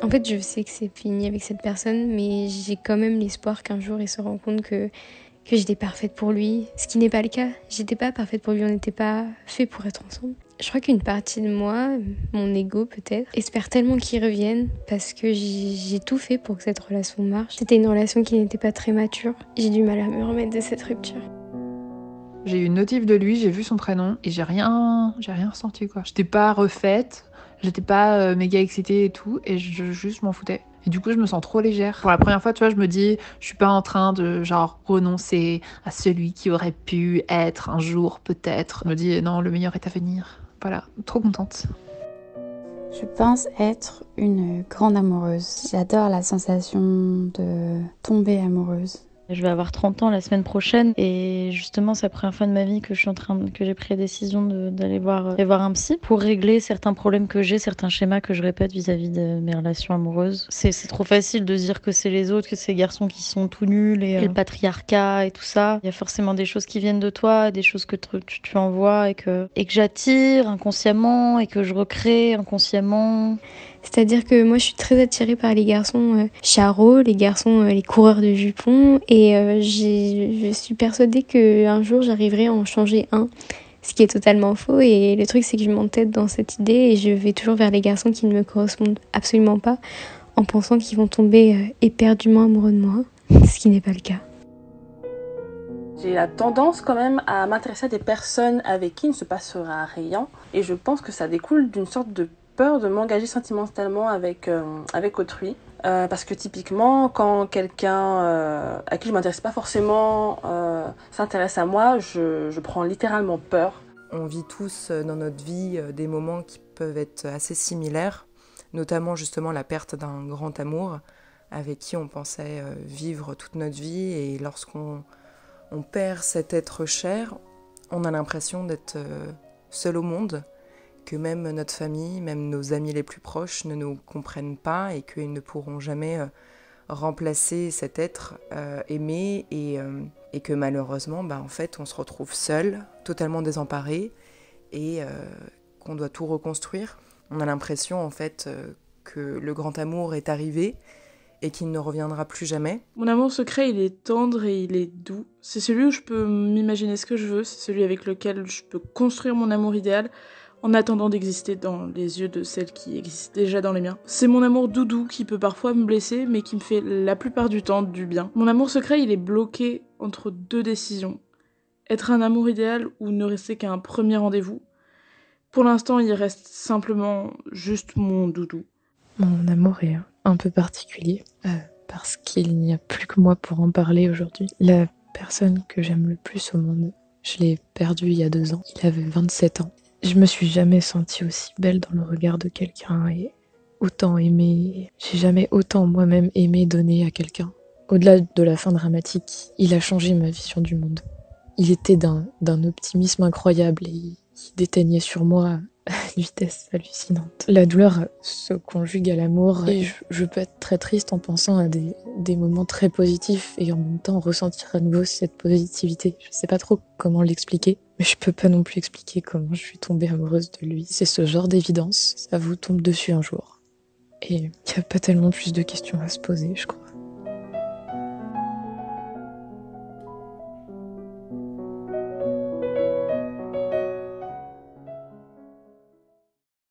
En fait, je sais que c'est fini avec cette personne, mais j'ai quand même l'espoir qu'un jour il se rende compte que j'étais parfaite pour lui, ce qui n'est pas le cas. J'étais pas parfaite pour lui, on n'était pas fait pour être ensemble. Je crois qu'une partie de moi, mon ego peut-être, espère tellement qu'il revienne parce que j'ai tout fait pour que cette relation marche. C'était une relation qui n'était pas très mature. J'ai du mal à me remettre de cette rupture. J'ai eu une notif de lui, j'ai vu son prénom et j'ai rien ressenti quoi. J'étais pas refaite, j'étais pas méga excitée et tout, et juste m'en foutais. Et du coup, je me sens trop légère. Pour la première fois, tu vois, je me dis, je suis pas en train de genre renoncer à celui qui aurait pu être un jour peut-être. Je me dis non, le meilleur est à venir. Voilà, trop contente. Je pense être une grande amoureuse. J'adore la sensation de tomber amoureuse. Je vais avoir 30 ans la semaine prochaine et justement c'est la première fois de ma vie que j'ai pris la décision d'aller voir un psy pour régler certains problèmes que j'ai, certains schémas que je répète vis-à-vis de mes relations amoureuses. C'est trop facile de dire que c'est les autres, que c'est les garçons qui sont tout nuls et le patriarcat et tout ça. Il y a forcément des choses qui viennent de toi, des choses que tu envoies et que j'attire inconsciemment et que je recrée inconsciemment. C'est-à-dire que moi je suis très attirée par les garçons charros, les garçons les coureurs de jupons et je suis persuadée qu'un jour j'arriverai à en changer un, ce qui est totalement faux et le truc c'est que je m'entête dans cette idée et je vais toujours vers les garçons qui ne me correspondent absolument pas en pensant qu'ils vont tomber éperdument amoureux de moi, ce qui n'est pas le cas. J'ai la tendance quand même à m'intéresser à des personnes avec qui il ne se passera rien et je pense que ça découle d'une sorte de peur de m'engager sentimentalement avec autrui. Parce que typiquement, quand quelqu'un à qui je m'intéresse pas forcément s'intéresse à moi, je prends littéralement peur. On vit tous dans notre vie des moments qui peuvent être assez similaires, notamment justement la perte d'un grand amour avec qui on pensait vivre toute notre vie, et lorsqu'on perd cet être cher, on a l'impression d'être seul au monde, que même notre famille, même nos amis les plus proches ne nous comprennent pas et qu'ils ne pourront jamais remplacer cet être aimé, et que malheureusement, en fait, on se retrouve seul, totalement désemparé, et qu'on doit tout reconstruire. On a l'impression en fait que le grand amour est arrivé et qu'il ne reviendra plus jamais. Mon amour secret, il est tendre et il est doux. C'est celui où je peux m'imaginer ce que je veux, c'est celui avec lequel je peux construire mon amour idéal, en attendant d'exister dans les yeux de celle qui existe déjà dans les miens. C'est mon amour doudou qui peut parfois me blesser, mais qui me fait la plupart du temps du bien. Mon amour secret, il est bloqué entre deux décisions. Être un amour idéal ou ne rester qu'à un premier rendez-vous. Pour l'instant, il reste simplement juste mon doudou. Mon amour est un peu particulier, parce qu'il n'y a plus que moi pour en parler aujourd'hui. La personne que j'aime le plus au monde, je l'ai perdu il y a 2 ans. Il avait 27 ans. Je me suis jamais sentie aussi belle dans le regard de quelqu'un et autant aimée. J'ai jamais autant moi-même aimé donner à quelqu'un. Au-delà de la fin dramatique, il a changé ma vision du monde. Il était d'un optimisme incroyable et il déteignait sur moi à une vitesse hallucinante. La douleur se conjugue à l'amour et je peux être très triste en pensant à des moments très positifs et en même temps ressentir à nouveau cette positivité. Je sais pas trop comment l'expliquer, mais je peux pas non plus expliquer comment je suis tombée amoureuse de lui. C'est ce genre d'évidence, ça vous tombe dessus un jour. Et il y a pas tellement plus de questions à se poser, je crois.